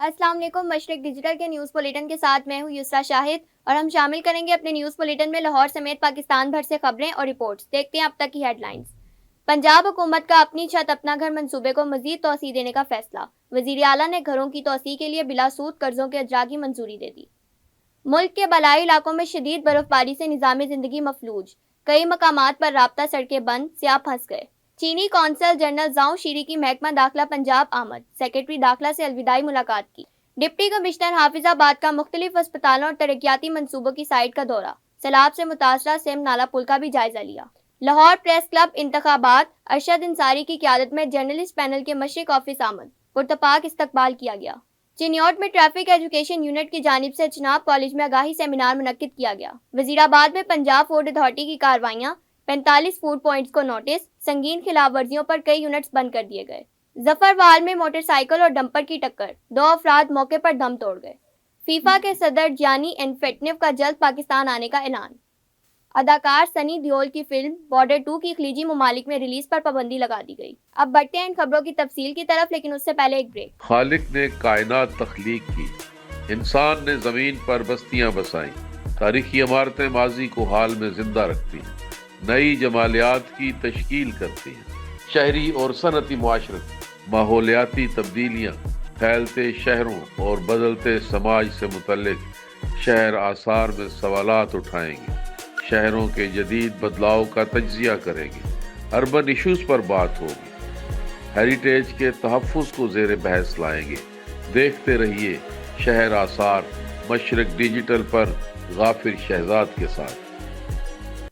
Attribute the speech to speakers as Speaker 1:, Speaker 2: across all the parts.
Speaker 1: अस्सलाम वालेकुम। मशरिक डिजिटल के न्यूज़ बुलेटिन के साथ मैं हूं युसरा शाहिद और हम शामिल करेंगे अपने न्यूज़ बुलेटिन में लाहौर समेत पाकिस्तान भर से खबरें और रिपोर्ट्स। देखते हैं अब तक की हेडलाइंस। पंजाब हुकूमत का अपनी छत अपना घर मंसूबे को मजीद तोसी देने का फैसला। वजीर आला ने घरों की तोसी के लिए बिला सूद कर्जों के अजरा की मंजूरी दे दी। मुल्क के बलाई इलाकों में शदीद बर्फबारी से निज़ाम जिंदगी मफलूज। कई मकामात पर राब्ता सड़कें बंद, सियाह फंस गए। चीनी कौंसल जनरल जाओ शीरी की महकमा दाखिला पंजाब आमद। सेक्रेटरी दाखिला से अलविदाई मुलाकात की। डिप्टी कमिश्नर हाफिजाबाद का मुख्तलिफ अस्पतालों और तरक्याती मंसूबों की साइट का दौरा। सैलाब से मुतासरा सेम नाला पुल का भी जायजा लिया। लाहौर प्रेस क्लब इंतखाबात। अरशद अंसारी की क़यादत में जर्नलिस्ट पैनल के मशरिक ऑफिस आमद। पुरतपाक इस्तकबाल किया गया। चिन्योट में ट्रैफिक एजुकेशन यूनिट की जानिब से चिनाब कॉलेज में आगाही सेमिनार मुनक्किद किया गया। वजीराबाद में पंजाब फूड अथॉरिटी की कार्रवाइयाँ। 45 फूड पॉइंट्स को नोटिस। संगीन खिलाफ वर्जियों पर कई यूनिट्स बंद कर दिए गए। जफरवाल में मोटरसाइकिल और डंपर की टक्कर। 2 अफराद मौके पर दम तोड़ गए। फीफा के सदर जियानी इन्फेंटिनो का जल्द पाकिस्तान आने का ऐलान। अदाकार सनी देओल की फिल्म बॉर्डर 2 की खलीजी ममालिक में रिलीज पर पाबंदी लगा दी गई। अब बढ़ते हैं इन खबरों की तफसील की तरफ, लेकिन उससे पहले एक ब्रेक।
Speaker 2: खालिक ने कायनात तख्लीक की, इंसान ने जमीन पर बस्तियां बसाई। तारीखी इमारतें माजी को हाल में जिंदा रखती हैं, नई जमालियात की तश्कील करती हैं। शहरी और सनती मुआशरत, माहौलियाती तब्दीलियाँ, फैलते शहरों और बदलते समाज से मुतल्लिक शहर आसार में सवालात उठाएंगे। शहरों के जदीद बदलाव का तज्जिया करेंगे। अर्बन इशूज़ पर बात होगी। हेरिटेज के तहफ़्फ़ुज़ को ज़ेर बहस लाएंगे। देखते रहिए शहर आसार मशरिक डिजिटल पर गाफिर शहजाद के साथ।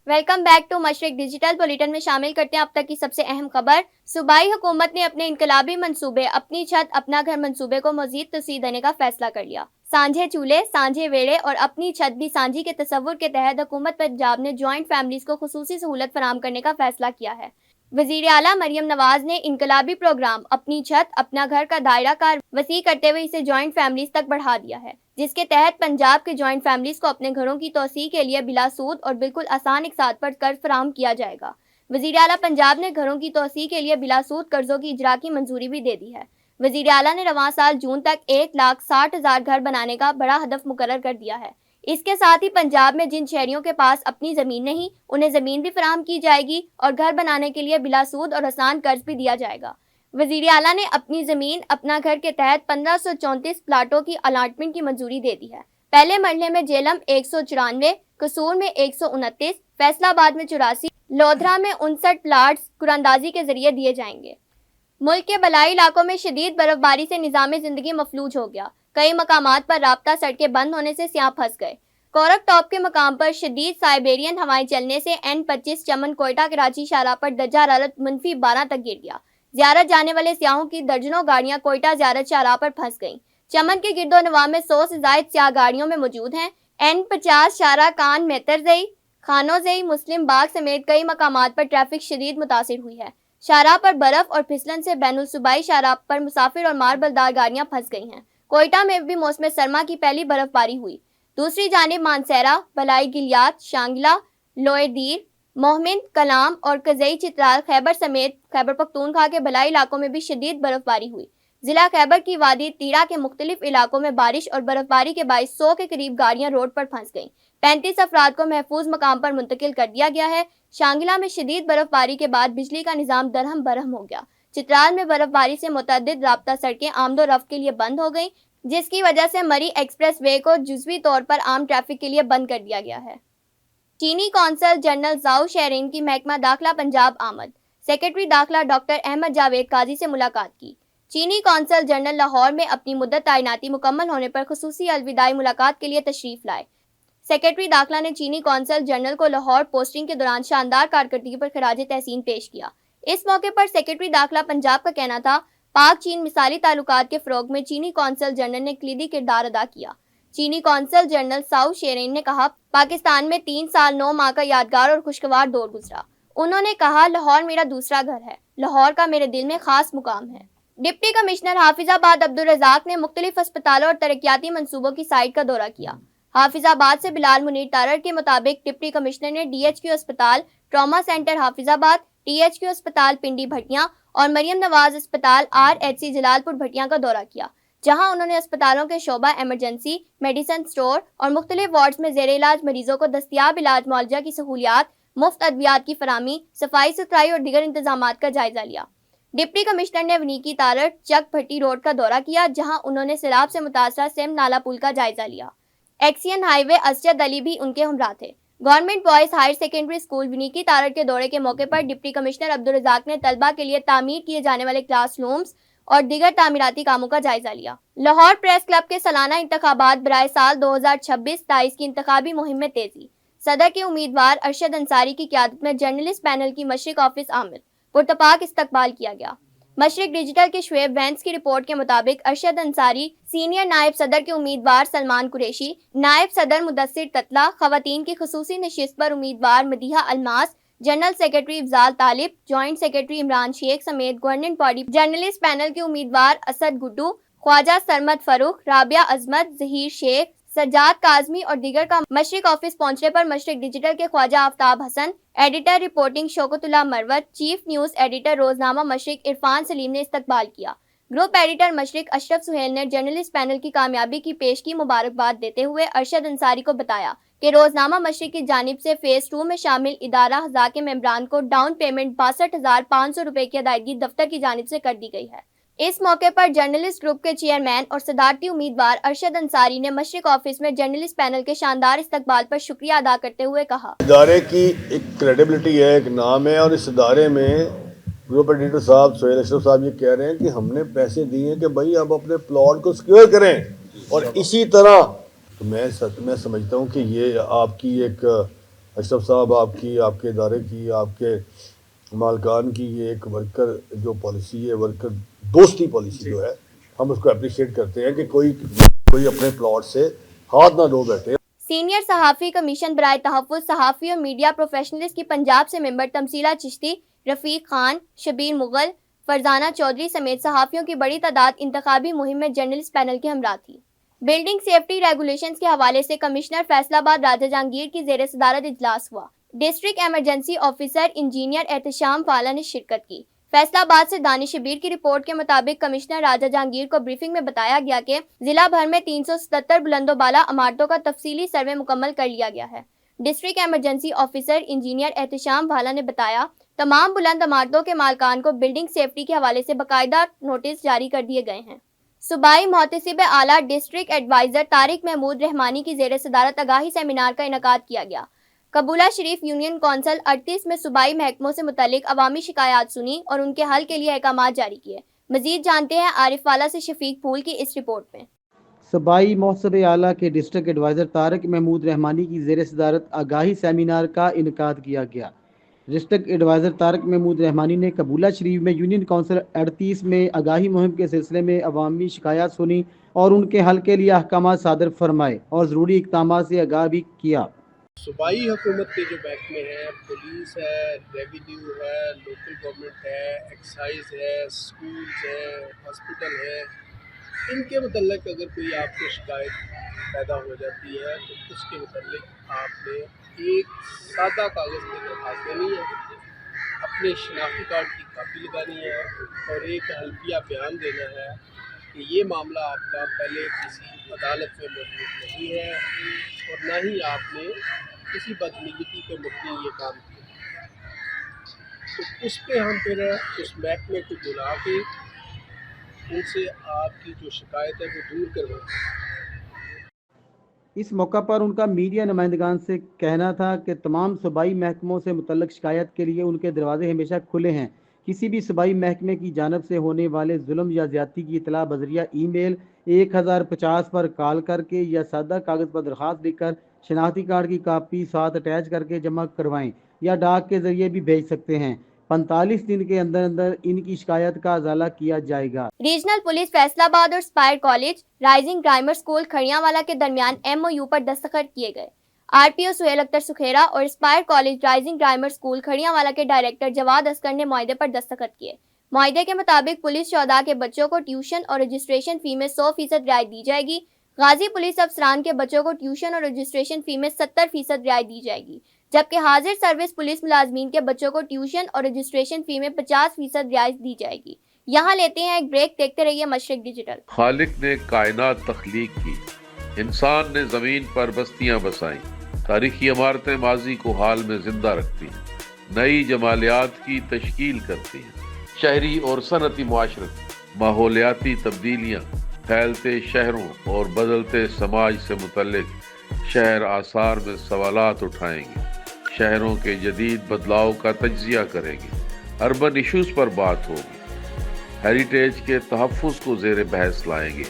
Speaker 1: Welcome back to Mashriq digital. Bulletin में शामिल करते हैं अब तक की सबसे अहम खबर। सूबाई हुकूमत ने अपने इनकलाबी मंसूबे अपनी छत अपना घर मंसूबे को मजीद तोसी देने का फैसला कर लिया। सांझे चूल्हे, सांझे वेड़े और अपनी छत भी सांझी के तस्वुर के तहत हुकूमत पंजाब ने जॉइंट फैमिलीज को खुसूसी सहूलत फराम करने का फैसला किया है। वजीर आला मरियम नवाज ने इनकलाबी प्रोग्राम अपनी छत अपना घर का दायरा कार वसी करते हुए इसे जॉइंट फैमिलीज तक बढ़ा दिया है, जिसके तहत पंजाब के जॉइंट फैमिलीज को अपने घरों की तोसी के लिए बिला सूद और बिल्कुल आसान इकसात पर कर्ज फराहम किया जाएगा। वजीर आला पंजाब ने घरों की तोसी के लिए बिला सूद कर्जों की इजरा की मंजूरी भी दे दी है। वजीर आला ने रवां साल जून तक 1,60,000 घर बनाने का बड़ा हदफ मुकर्रर कर दिया है। इसके साथ ही पंजाब में जिन शहरियों के पास अपनी ज़मीन नहीं, उन्हें ज़मीन भी फराहम की जाएगी और घर बनाने के लिए बिला सूद और आसान कर्ज भी दिया जाएगा। वजीर आला ने अपनी ज़मीन अपना घर के तहत 1534 प्लाटों की अलाटमेंट की मंजूरी दे दी है। पहले मरहले में जेलम 194, कसूर में 129, फैसलाबाद में 84, लोधरा में 59 प्लाट्स कुरानदाजी के जरिए दिए जाएंगे। मुल्क के बलाई इलाकों में शदीद बर्फबारी से निज़ाम जिंदगी मफलूज हो गया। कई मकामात पर राब्ता सड़कें बंद होने से सियाह फंस गए। कोरक टॉप के मकाम पर शदीद साइबेरियन हवाएं चलने से N25 चमन कोयटा कराची शाहराह पर दर्जा हरारत -12 तक गिर गया। ज़ियारत जाने वाले सियाहों की दर्जनों गाड़ियां कोयटा ज़ियारत शाहराह पर फंस गईं। चमन के गिरदो नवा में 100 से जायद सियाह गाड़ियों में मौजूद हैं। N50 शाहराह कान मेहतरजई, खानोजई, मुस्लिम बाग समेत कई मकामात पर ट्रैफिक शदीद मुतासिर हुई है। शाहराह पर बर्फ और फिसलन से बैनुल सूबाई शाहराह पर मुसाफिर और मार्बलदार गाड़ियां फंस गई हैं। कोयटा में भी मौसम सरमा की पहली बर्फबारी हुई। दूसरी जानिब मानसेरा, बलाई गिलियात, शांगिला, लोएदीर, मोहमिन, कलाम और कजई चित्राल खैबर समेत खैबर पख्तूनख्वा के बलाई इलाकों में भी शदीद बर्फबारी हुई। जिला खैबर की वादी तीरा के मुख्तलिफ इलाकों में बारिश और बर्फबारी के बायस 100 के करीब गाड़ियां रोड पर फंस गईं। 35 अफराद को महफूज मकाम पर मुंतकिल कर दिया गया है। शांगिला में शदीद बर्फबारी के बाद बिजली का निज़ाम दरहम बरहम हो गया। चित्राल में बर्फबारी से मुतअद्दिद राब्ता सड़कें आमदो रफ्त के लिए बंद हो गईं, जिसकी वजह से मरी एक्सप्रेस वे को जुज़वी तौर पर आम ट्रैफिक के लिए बंद कर दिया गया है। चीनी कौंसल जनरल जाओ शीरी की महकमा दाखिला पंजाब आमद। सेक्रेटरी दाखिला डॉक्टर अहमद जावेद काजी से मुलाकात की। चीनी कौंसल जनरल लाहौर में अपनी मुद्दत तैनाती मुकम्मल होने पर खुसूसी अलविदाई मुलाकात के लिए तशरीफ लाए। सेक्रेटरी दाखिला ने चीनी कौंसल जनरल को लाहौर पोस्टिंग के दौरान शानदार कारकर्दगी पर खराज तहसीन पेश किया। इस मौके पर सेक्रेटरी दाखिला पंजाब का कहना था, पाक चीन मिसाली ताल्लुकात के फ़रोग में चीनी कौंसल जनरल ने कलीदी किरदार अदा किया। चीनी कौंसल जनरल साउ शीरी ने कहा, पाकिस्तान में 3 साल 9 माह का यादगार और खुशगवार दौर गुजरा। उन्होंने कहा, लाहौर मेरा दूसरा घर है, लाहौर का मेरे दिल में खास मुकाम है। डिप्टी कमिश्नर हाफिजाबाद अब्दुल रज़ाक ने मुख्तलिफ अस्पतालों और तरक्याती मंसूबों की साइट का दौरा किया। हाफिजाबाद से बिलाल मुनीर तारड़ के मुताबिक डिप्टी कमिश्नर ने DHQ अस्पताल, ट्रॉमा सेंटर हाफिजाबाद, THQ अस्पताल पिंडी भटियां और मरियम नवाज अस्पताल RHC जलालपुर भटियां का दौरा किया। जहां उन्होंने अस्पतालों के शोबा एमरजेंसी, मेडिसिन स्टोर और मुख्तलिफ वार्ड्स में जेर इलाज मरीजों को दस्तयाब इलाज मुआवजा की सहूलियात, मुफ्त अद्वियात की फराहमी, सफाई सुथराई और दीगर इंतजामात का जायजा लिया। डिप्टी कमिश्नर ने वनीकी तारड़ चक भट्टी रोड का दौरा किया, जहां उन्होंने सैलाब से मुतासरा सेम नाला पुल का जायजा लिया। एक्सियन हाईवे असजद अली भी उनके हमरा थे। Government boys higher secondary school Waniki Tarar के दौरे के मौके पर डिप्टी कमिश्नर अब्दुल रज़ाक ने तलबा के लिए तामीर किए जाने वाले क्लासरूम्स और दीगर तामीराती कामों का जायजा लिया। लाहौर प्रेस क्लब के सालाना इंतखाबात बराए साल 2026-27 की इंतखाबी मुहिम में तेजी। सदर के उम्मीदवार अरशद अंसारी की क़यादत में जर्नलिस्ट पैनल की मशरिक ऑफिस आमिर पुरतपाक इस्तकबाल किया गया। मशरिक डिजिटल के शुएब वैंस की रिपोर्ट के मुताबिक अरशद अंसारी, सीनियर नायब सदर के उम्मीदवार सलमान कुरैशी, नायब सदर मुदस्सिर ततला, खवातीन की खुसूसी नशिस्त पर उम्मीदवार मदीहा अलमास, जनरल सेक्रेटरी इफ्जाल तालिब, जॉइंट सेक्रेटरी इमरान शेख समेत गवर्निंग बॉडी जर्नलिस्ट पैनल के उम्मीदवार असद गुड्डू, ख्वाजा सरमद फरूख, राबिया अजमत, जहीर शेख, सज्जाद काजमी और दीगर का मशरिक ऑफिस पहुंचने पर मशरिक डिजिटल के Khawaja Aftab Hassan, editor reporting Shaukatullah Marwat, chief news editor रोजनामा मशरिक इरफान सलीम ने इस्तकबाल किया। ग्रुप एडिटर मशरिक अशरफ सुहेल ने जर्नलिस्ट पैनल की कामयाबी की पेश की मुबारकबाद देते हुए अरशद अंसारी को बताया कि रोजनामा मशरिक की जानिब से फेज 2 में शामिल इदारा हज़ा के मेंबरान को डाउन पेमेंट 62,500 रुपए की अदायगी दफ्तर की जानिब से कर दी गई है। इस मौके पर जर्नलिस्ट ग्रुप के चेयरमैन और सदारती उम्मीदवार अरशद अंसारी ने मशरिक ऑफिस में जर्नलिस्ट पैनल के शानदार इस्तकबाल पर शुक्रिया अदा करते हुए कहा,
Speaker 3: इदारे की एक क्रेडिबिलिटी है, एक नाम है, और इस इदारे में ग्रुप एडिटर साहब सोहेल अशरफ साहब ये कह रहे हैं कि हमने पैसे दिए हैं कि भाई आप अपने प्लॉट को सिक्योर करें, और इसी तरह तो मैं समझता हूँ कि ये आपकी एक अशरफ साहब, आपके इदारे की, आपके मालकान की ये एक वर्कर जो पॉलिसी है, वर्कर दोस्ती पॉलिसी जो है, हम उसको अप्रिशिएट करते हैं कि कोई अपने प्लॉट से हाथ ना धो बैठे।
Speaker 1: सीनियर सहाफ़ी कमीशन बराए तहफ़्फ़ुज़ सहाफ़ी और मीडिया प्रोफेशनलिस्ट की पंजाब से मेंबर तमसीला चिश्ती, रफ़ीक खान, शबीर मुगल, फरजाना चौधरी समेत सहाफ़ियों की बड़ी तादाद इंतखाबी मुहिम में जर्नलिस्ट पैनल के हमरा थी। बिल्डिंग सेफ्टी रेगुलेशंस के हवाले से कमिश्नर फैसलाबाद राजा जहांगीर की ज़ेर सदारत इजलास हुआ। District emergency officer engineer Ehtesham फाला ने शिरकत की। फैसलाबाद से दानिश शबीर की रिपोर्ट के मुताबिक कमिश्नर राजा जहांगीर को ब्रीफिंग में बताया गया कि जिला भर में 377 बुलंदोबाला इमारतों का तफसीली सर्वे मुकम्मल कर लिया गया है। District emergency officer engineer Ehtesham फाला ने बताया, तमाम बुलंद इमारतों के मालकान को बिल्डिंग सेफ्टी के हवाले से बाकायदा नोटिस जारी कर दिए गए हैं। सूबाई मोहतसिब आला डिस्ट्रिक्ट एडवाइजर तारिक महमूद रहमानी की ज़ेर सदारत आगाही सेमिनार का इनेकाद किया गया। कबूला शरीफ यूनियन कौंसिल 38 में सूबाई महकमों से मुतालिक अवामी शिकायत सुनी और उनके हल के लिए अहकामात जारी किए। मजीद जानते हैं आरिफ वाला से शफीक फूल की इस रिपोर्ट में।
Speaker 4: सूबाई मोहतसिब आला के डिस्ट्रिक्ट एडवाइज़र तारिक महमूद रहमानी की ज़ेर सदारत आगाही सेमिनार का इनेकाद किया गया। डिस्ट्रिक्ट एडवाइज़र तारिक महमूद रहमानी ने कबूला शरीफ में यूनियन कौंसिल 38 में आगाही मुहिम के सिलसिले में अवामी शिकायत सुनी और उनके हल के लिए अहकामात सादर फरमाए और ज़रूरी इक़दामात से आगाह भी किया।
Speaker 5: सूबाई हुकूमत के जो महकमे हैं, पुलिस है, रेवेन्यू है, लोकल गवर्नमेंट है, एक्साइज है, स्कूल्स है, हॉस्पिटल है, इनके मतलब अगर कोई आपको शिकायत पैदा हो जाती है तो उसके मतलब आपने एक सादा कागज़ में दरख्वास्त देनी है, अपने शनाख्ती कार्ड की कापी लगानी है और एक हल्फिया बयान देना है कि ये मामला आपका पहले किसी अदालत में मौजूद नहीं है और न ही आपने किसी बदनीयती पे मुबनी ये काम किया। तो उस पर हम फिर उस महकमे को बुला के उनसे आपकी जो शिकायत है वो दूर करवाएं।
Speaker 4: इस मौका पर उनका मीडिया नुमाइंदगान से कहना था कि तमाम सूबाई महकमों से मुतल्लिक शिकायत के लिए उनके दरवाजे हमेशा खुले हैं। किसी भी सूबाई महकमे की जानब से होने वाले जुल्म या ज्यादती की इतला बजरिया ईमेल 1050 पर कॉल करके या सादा कागज़ पर दरख्वास्त लिखकर शनाख्ती कार्ड की कापी साथ अटैच करके जमा करवाएं या डाक के ज़रिए भी भेज सकते हैं। 45 दिन के अंदर अंदर इनकी शिकायत का अजाला किया जाएगा।
Speaker 1: रीजनल पुलिस फैसलाबाद और Spire college, rising grammar school Khariyanwala के दरमियान MOU पर दस्तखत किए गए। RPO सुहेल अख्तर सुखेरा और Spire college rising grammar school Khariyanwala के डायरेक्टर जवाद अस्कर ने मुआहदे पर दस्तखत किए। मुआहदे के मुताबिक पुलिस शोहदा के बच्चों को ट्यूशन और रजिस्ट्रेशन फी में 100% रियायत दी जाएगी। गाजी पुलिस अफसरान के बच्चों को ट्यूशन और रजिस्ट्रेशन फी में 70% रियायत दी जाएगी, जबकि हाजिर सर्विस पुलिस मुलाजमीन के बच्चों को ट्यूशन और रजिस्ट्रेशन फी में 50% रियायत दी जाएगी। यहाँ लेते हैं एक ब्रेक, देखते रहिए मशरिक डिजिटल।
Speaker 2: खालिक ने कायनात तख्लीक की, इंसान ने ज़मीन पर बस्तियां बसाईं, तारीखी इमारतें माजी को हाल में जिंदा रखती हैं, नई जमालियात की तश्कील करती हैं, शहरी और सनती मुआशरत, माहौलियाती तब्दीलियाँ, फैलते शहरों और बदलते समाज से मुतल्लिक शहर आसार में सवालात उठाएंगे, शहरों के जदीद बदलाव का तज्जिया करेंगे, अर्बन इशूज़ पर बात होगी, हेरिटेज के तहफ़्फ़ुज़ को ज़ेर बहस लाएंगे।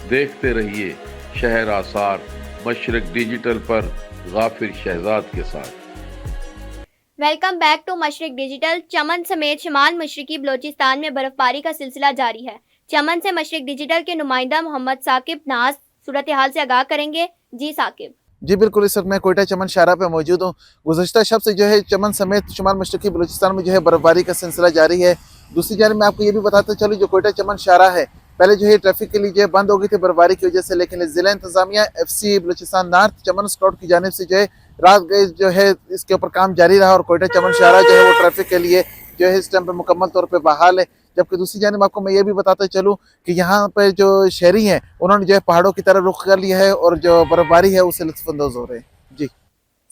Speaker 2: देखते रहिए शहर आसार मशरिक डिजिटल पर गाफिर शहजाद के साथ।
Speaker 1: Welcome back to Mashriq digital. Chaman समेत शिमाल मशरकी बलोचिस्तान में बर्फबारी का सिलसिला जारी है। चमन से मशरिक डिजिटल के नुमाइंदा मोहम्मद साकिब नाज सूरत हाल से आगाह करेंगे। जी साकिब।
Speaker 6: जी बिल्कुल, इस वक्त मैं कोयटा चमन शाहरा पे मौजूद हूँ। गुज़श्ता शब से जो है चमन समेत शुमाल मशरकी बलूचिस्तान में जो है बर्फबारी का सिलसिला जारी है। दूसरी जानब मैं आपको ये भी बताता चलूँ, जो कोयटा चमन शाहरा है पहले जो है ट्रैफिक के लिए जो है बंद हो गई थी बर्फबारी की वजह से, लेकिन ज़िला इंतज़ामिया FC बलूचिस्तान नॉर्थ चमन स्काउट की जानिब से जो है रात गए जो है इसके ऊपर काम जारी रहा और कोयटा चमन शाहरा जो है वो ट्रैफिक के लिए जो है इस टाइम पर मुकम्मल तौर पर बहाल है। जबकि दूसरी जानिब आपको मैं ये भी बताता चलूँ कि यहाँ पर जो शहरी हैं उन्होंने जो है पहाड़ों की तरफ रुख कर लिया है और जो बर्फबारी है उससे लुत्फ़अंदोज़ हो रहे हैं। जी।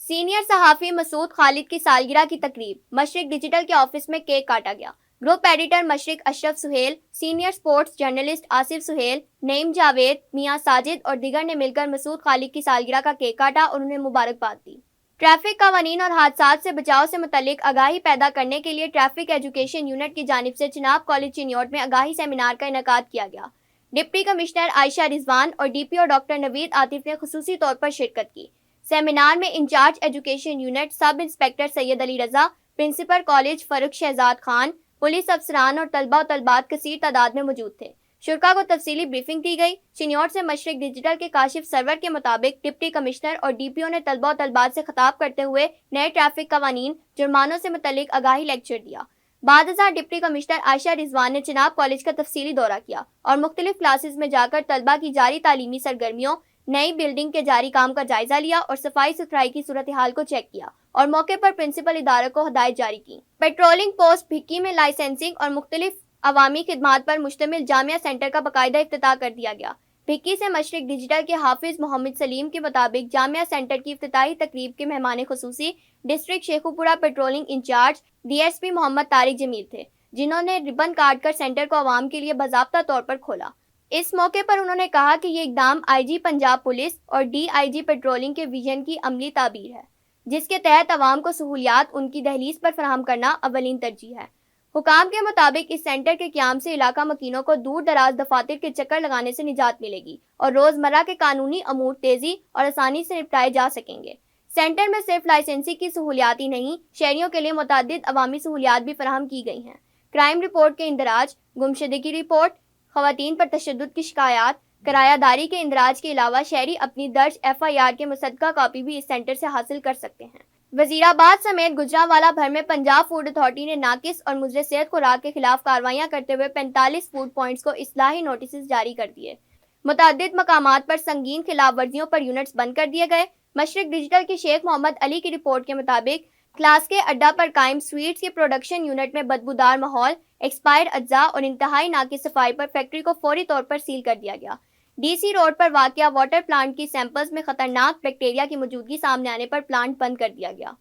Speaker 1: सीनियर सहाफ़ी मसूद खालिद की सालगिरह की तकरीब, मशरिक डिजिटल के ऑफिस में केक काटा गया। Group editor Mashriq Ashraf Suhail, senior sports journalist Asif Suhail, Naeem Javed, Mian Sajid और दीगर ने मिलकर मसूद खालिद की सालगिरह का केक काटा और उन्हें मुबारकबाद दी। ट्रैफिक कवानीन और हादसात से बचाव से मुतल्लिक आगाही पैदा करने के लिए ट्रैफिक एजुकेशन यूनिट की जानिब से चिनाब कॉलेज चिन्योट में आगाही सेमिनार का इनेकाद किया गया। डिप्टी कमिश्नर आयशा रिजवान और DPO डॉक्टर नवीद आतिफ ने खुसूसी तौर पर शिरकत की। सेमिनार में incharge education unit sub inspector Syed Ali Raza, principal college Farrukh Shahzad Khan, police अफसरान और तलबा व तलबात कसीर तादाद में मौजूद थे। शुरका को तफसीली ब्रीफिंग दी गई। चिन्योट से मशरिक डिजिटल के काशिफ सरवर के मुताबिक डिप्टी कमिश्नर और DPO ने तलबा व तलबात से खिताब करते हुए नए ट्रैफिक कवानीन जुर्मानों से मुतल्लिक आगाही लेक्चर दिया। बाद डिप्टी कमिश्नर आयशा रिजवान ने चिनाब कॉलेज का तफसीली दौरा किया और मुख्तलिफ क्लासेस में जाकर तलबा की जारी तालीमी सरगर्मियों, नई बिल्डिंग के जारी काम का जायजा लिया और सफाई सुथराई की सूरत हाल को चेक किया और मौके पर प्रिंसिपल इदारे को हदायत जारी की। पेट्रोलिंग पोस्ट भिक्की में लाइसेंसिंग और मुख्तलिफ अवामी खिदमात पर मुश्तमिल जामिया सेंटर का बाकायदा इफ्तिताह कर दिया गया। भिक्की से मशरिक डिजिटल के हाफिज मोहम्मद सलीम के मुताबिक जामिया सेंटर की इफ्तिताही तकरीब के मेहमान खुसूसी district Sheikhupura patrolling incharge DSP Muhammad Tariq Jamil थे, जिन्होंने रिबन काट कर सेंटर को आवाम के लिए बाज़ाब्ता तौर पर खोला। इस मौके पर उन्होंने कहा कि ये इकदाम IG पंजाब पुलिस और DIG पेट्रोलिंग के विजन की अमली ताबीर है, जिसके तहत आवाम को सहूलियात उनकी दहलीज पर फराहम करना अवलीन तरजीह है। हुकाम के मुताबिक इस सेंटर के क़याम से इलाका मकीनों को दूर दराज दफातर के चक्कर लगाने से निजात मिलेगी और रोज़मर्रा के कानूनी अमूर तेज़ी और आसानी से निपटाए जा सकेंगे। सेंटर में सिर्फ लाइसेंसी की सहूलियात ही नहीं, शहरियों के लिए मुतअद्दिद अवामी सहूलियात भी फराहम की गई हैं। क्राइम रिपोर्ट के इंदराज, गुमशुदगी रिपोर्ट, खवातीन पर तशद्दुद की शिकायत, किरायादारी के इंदराज के अलावा शहरी अपनी दर्ज FIR के मुसद्दका कॉपी भी इस सेंटर से हासिल कर सकते हैं। वजीराबाद समेत गुजरांवाला भर में पंजाब फूड अथॉरिटी ने नाकिस और मुज़र सेहत खुराक के खिलाफ कार्रवाइयां करते हुए 45 फूड पॉइंट्स को इस्लाही नोटिस जारी कर दिए। मुतअद्दिद मकामात पर संगीन खिलाफ वर्जियों पर यूनिट्स बंद कर दिए गए। मशरिक डिजिटल के शेख मोहम्मद अली की रिपोर्ट के मुताबिक क्लास के अड्डा पर कायम स्वीट्स के प्रोडक्शन यूनिट में बदबूदार माहौल, एक्सपायर अज्जा और इंतहाई नाकिस सफाई पर फैक्ट्री को फौरी तौर पर सील कर दिया गया। DC रोड पर वाक़या वाटर प्लांट की सैंपल्स में खतरनाक बैक्टीरिया की मौजूदगी सामने आने पर प्लांट बंद कर दिया गया।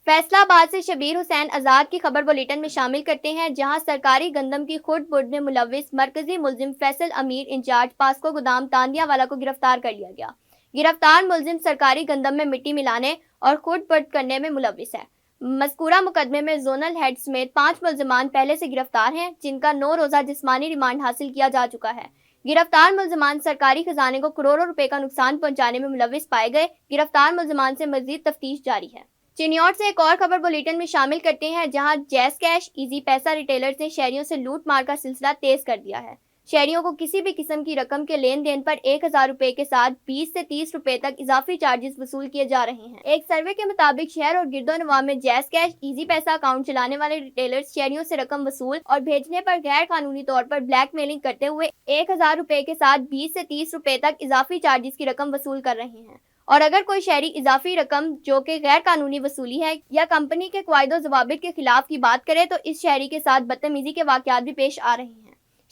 Speaker 1: फैसलाबाद से शबीर हुसैन आज़ाद की खबर बुलेटिन में शामिल करते हैं, जहां सरकारी गंदम की खुर्द बुर्द में मुलव्विस मरकजी मुल्जिम फैसल अमीर इंचार्ज पास्को गोदाम तांदियावाला को गिरफ्तार कर लिया गया। गिरफ्तार मुल्जिम सरकारी गंदम में मिट्टी मिलाने और खुर्द बुर्द करने में मुलव्विस है। मज़कूरा मुकदमे में जोनल हेड समेत 5 मुल्जिमान पहले से गिरफ्तार हैं, जिनका 9 रोज़ा जिस्मानी रिमांड हासिल किया जा चुका है। गिरफ्तार मुल्जिमान सरकारी खजाने को करोड़ों रुपए का नुकसान पहुंचाने में मुलव्विस पाए गए। गिरफ्तार मुल्जिमान से मजीद तफ्तीश जारी है। चिन्योट से एक और खबर बुलेटिन में शामिल करते हैं, जहां जैस कैश इजी पैसा रिटेलर्स ने शहरियों से लूट मार का सिलसिला तेज कर दिया है। शहरियों को किसी भी किस्म की रकम के लेन देन पर 1000 रुपए के साथ 20 से 30 रुपए तक इजाफी चार्जेस वसूल किए जा रहे हैं। एक सर्वे के मुताबिक शहर और गिरदो नवाह में जैस कैश इजी पैसा अकाउंट चलाने वाले रिटेलर्स शहरियों से रकम वसूल और भेजने पर गैर कानूनी तौर पर ब्लैकमेलिंग करते हुए 1000 रुपए के साथ 20 से 30 रुपए तक इजाफी चार्जेस की रकम वसूल कर रहे हैं। और अगर कोई शहरी इजाफी रकम जो कि गैर कानूनी वसूली है या कंपनी के क़वाइदो ज़वाबित के खिलाफ की बात करे तो इस शहरी के साथ बदतमीजी के वाक़यात भी पेश आ रहे हैं।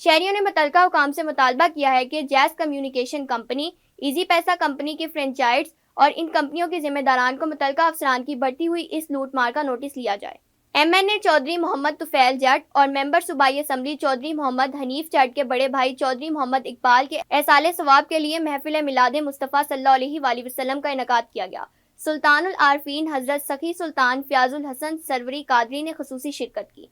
Speaker 1: شہریوں نے متعلقہ حکام سے مطالبہ کیا ہے کہ جیز کمیونیکیشن کمپنی، ایزی پیسہ کمپنی کی فرینچائز اور ان کمپنیوں کے ذمہ داران کو متعلقہ افسران کی بڑھتی ہوئی اس لوٹ مار کا نوٹس لیا جائے۔ MNA چودھری محمد طفیل جٹ اور ممبر صوبائی اسمبلی چودھری محمد حنیف جٹ کے بڑے بھائی چودھری محمد اقبال کے ایصال ثواب کے لیے محفل میلاد مصطفیٰ صلی اللہ علیہ وآلہ وسلم کا انعقاد کیا گیا۔ سلطان العارفین حضرت سخی سلطان فیاض الحسن سروری قادری نے خصوصی شرکت کی۔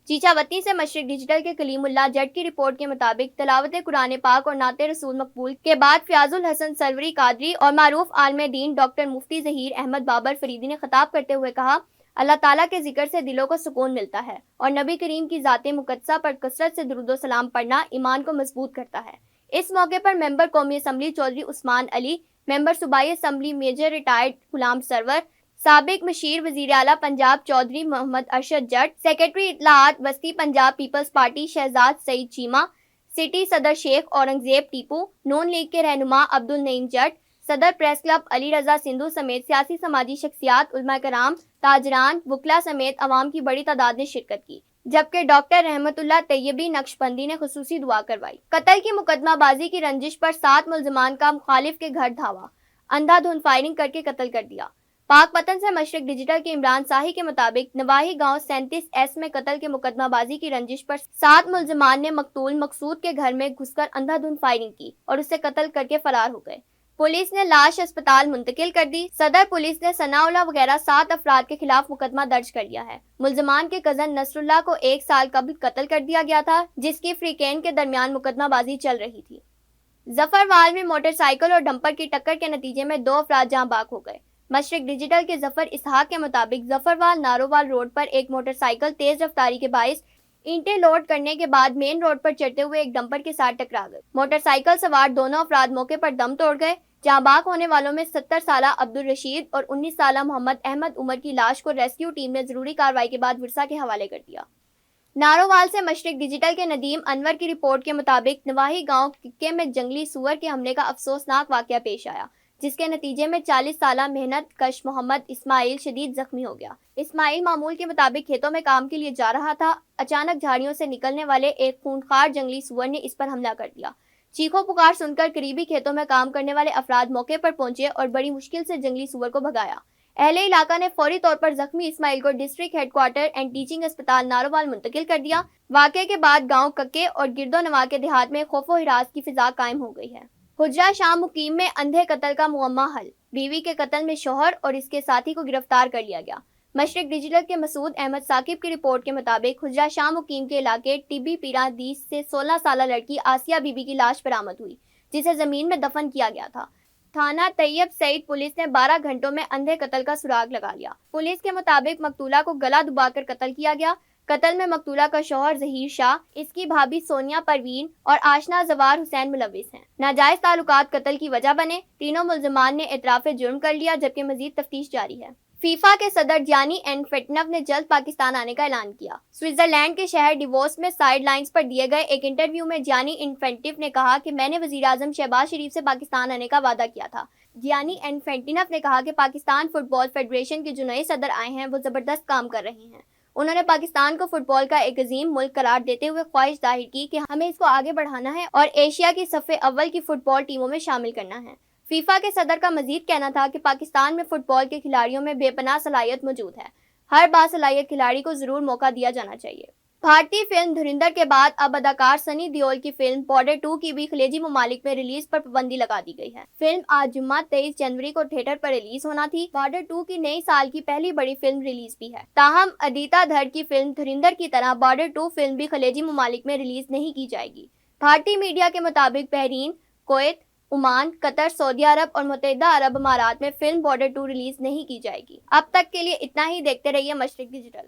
Speaker 1: چیچاوتی سے مشرق ڈیجیٹل کے کلیم اللہ جٹ کی رپورٹ کے مطابق تلاوت قرآن پاک اور نعت رسول مقبول کے بعد فیاض الحسن سروری قادری اور معروف عالم دین ڈاکٹر مفتی ظہیر احمد بابر فریدی نے خطاب کرتے ہوئے کہا، اللہ تعالیٰ کے ذکر سے دلوں کو سکون ملتا ہے اور نبی کریم کی ذات مقدسہ پر کثرت سے درود و سلام پڑھنا ایمان کو مضبوط کرتا ہے۔ اس موقع پر ممبر قومی اسمبلی چودھری عثمان علی، ممبر صوبائی assembly major retired Ghulam Sarwar, سابق مشیر وزیر اعلیٰ پنجاب چودھری محمد ارشد جٹ، سیکرٹری اطلاعات وسطی پنجاب پیپلز پارٹی شہزاد سعید چیمہ، سٹی صدر شیخ اورنگزیب ٹیپو، نون لیگ کے رہنما عبد النعیم جٹ، صدر پریس کلب علی رضا سندھو سمیت سیاسی سماجی شخصیات، علماء کرام، تاجران، وکلاء سمیت عوام کی بڑی تعداد نے شرکت کی، جبکہ ڈاکٹر رحمت اللہ طیبی نقشبندی نے خصوصی دعا کروائی۔ قتل کی مقدمہ بازی کی رنجش پر 7 ملزمان کا مخالف کے گھر دھاوا، اندھا دھند فائرنگ کر کے قتل کر دیا۔ پاک پتن سے مشرق ڈیجیٹل کے عمران ساہی کے مطابق نواحی گاؤں 37S میں قتل کے مقدمہ بازی کی رنجش پر 7 ملزمان نے مقتول مقصود کے گھر میں گھس کر اندھا دھند فائرنگ کی اور اسے قتل کر کے فرار ہو گئے۔ پولیس نے لاش اسپتال منتقل کر دی۔ صدر پولیس نے ثناء اللہ وغیرہ 7 افراد کے خلاف مقدمہ درج کر لیا ہے۔ ملزمان کے کزن نصر اللہ کو 1 سال قبل قتل کر دیا گیا تھا، جس کی فریقین کے درمیان مقدمہ بازی چل رہی تھی۔ ظفروال میں موٹر سائیکل اور ڈمپر کی ٹکر کے نتیجے میں 2 افراد جاں بحق ہو گئے۔ مشرق ڈیجیٹل کے ظفر اسحاق کے مطابق ظفروال نارووال روڈ پر ایک موٹر سائیکل تیز رفتاری کے باعث اینٹیں لوڈ کرنے کے بعد مین روڈ پر چڑھتے ہوئے ایک ڈمپر کے ساتھ ٹکرا گئی۔ موٹر سائیکل سوار دونوں افراد موقع پر دم توڑ گئے۔ جاں بحق ہونے والوں میں 70 سالہ عبد الرشید اور 19 سالہ محمد احمد عمر کی لاش کو ریسکیو ٹیم نے ضروری کارروائی کے بعد ورثہ کے حوالے کر دیا۔ نارووال سے مشرق ڈیجیٹل کے ندیم انور کی رپورٹ کے مطابق نواحی گاؤں ککے میں جنگلی سور کے حملے کا افسوسناک واقعہ پیش آیا، جس کے نتیجے میں 40 سالہ محنت کش محمد اسماعیل شدید زخمی ہو گیا۔ اسماعیل معمول کے مطابق کھیتوں میں کام کے لیے جا رہا تھا، اچانک جھاڑیوں سے نکلنے والے ایک خونخوار جنگلی سور نے اس پر حملہ کر دیا۔ چیخو پکار سن کر قریبی کھیتوں میں کام کرنے والے افراد موقع پر پہنچے اور بڑی مشکل سے جنگلی سور کو بھگایا۔ اہل علاقہ نے فوری طور پر زخمی اسماعیل کو district head quarter and teaching اسپتال نارووال منتقل کر دیا۔ واقعے کے بعد گاؤں ککے اور گرد و نواح کے دیہات میں خوف و ہراس کی فضا قائم ہو گئی ہے۔ حجرہ شاہ مقیم میں اندھے قتل کا معمہ حل، بیوی کے قتل میں شوہر اور اس کے ساتھی کو گرفتار کر لیا گیا۔ مشرق ڈیجیٹل کے مسعود احمد ثاقب کی رپورٹ کے مطابق حجرہ شاہ مقیم کے علاقے ٹبی پیرا دیس سے 16 سالہ لڑکی آسیہ بی بی کی لاش برآمد ہوئی، جسے زمین میں دفن کیا گیا تھا۔ تھانہ طیب سعید پولیس نے 12 گھنٹوں میں اندھے قتل کا سراغ لگا لیا۔ پولیس کے مطابق مقتولہ کو گلا دبا کر قتل کیا گیا۔ قتل میں مقتولہ کا شوہر ظہیر شاہ، اس کی بھابھی سونیا پروین اور آشنا زوار حسین ملوث ہیں۔ ناجائز تعلقات قتل کی وجہ بنے، تینوں ملزمان نے اعتراف جرم کر لیا، جبکہ مزید تفتیش جاری ہے۔ فیفا کے صدر جیانی انفینٹینو نے جلد پاکستان آنے کا اعلان کیا۔ سوئٹزرلینڈ کے شہر ڈیووس میں سائیڈ لائنز پر دیے گئے ایک انٹرویو میں جیانی انفینٹینو نے کہا کہ میں نے وزیر اعظم شہباز شریف سے پاکستان آنے کا وعدہ کیا تھا۔ جیانی انفینٹینو نے کہا کہ پاکستان فٹ بال فیڈریشن کے جو نئے صدر آئے ہیں وہ زبردست کام کر رہے ہیں۔ انہوں نے پاکستان کو فٹ بال کا ایک عظیم ملک قرار دیتے ہوئے خواہش ظاہر کی کہ ہمیں اس کو آگے بڑھانا ہے اور ایشیا کی صف اول کی فٹ بال ٹیموں میں شامل کرنا ہے۔ فیفا کے صدر کا مزید کہنا تھا کہ پاکستان میں فٹ بال کے کھلاڑیوں میں بے پناہ صلاحیت موجود ہے، ہر باصلاحیت کھلاڑی کو ضرور موقع دیا جانا چاہیے۔ بھارتی فلم دھرندر کے بعد اب اداکار سنی دیول کی فلم بارڈر 2 کی بھی خلیجی ممالک میں ریلیز پر پابندی لگا دی گئی ہے۔ فلم آج جمعہ 23 جنوری کو تھیٹر پر ریلیز ہونا تھی۔ بارڈر 2 کی نئی سال کی پہلی بڑی فلم ریلیز بھی ہے، تاہم ادیتا دھر کی فلم دھرندر کی طرح بارڈر 2 فلم بھی خلیجی ممالک میں ریلیز نہیں کی جائے گی۔ بھارتی میڈیا کے مطابق بحرین، کویت، عمان، قطر، سعودی عرب اور متحدہ عرب امارات میں فلم بارڈر 2 ریلیز نہیں کی جائے گی۔ اب تک کے لیے اتنا ہی، دیکھتے رہیے مشرق ڈیجیٹل۔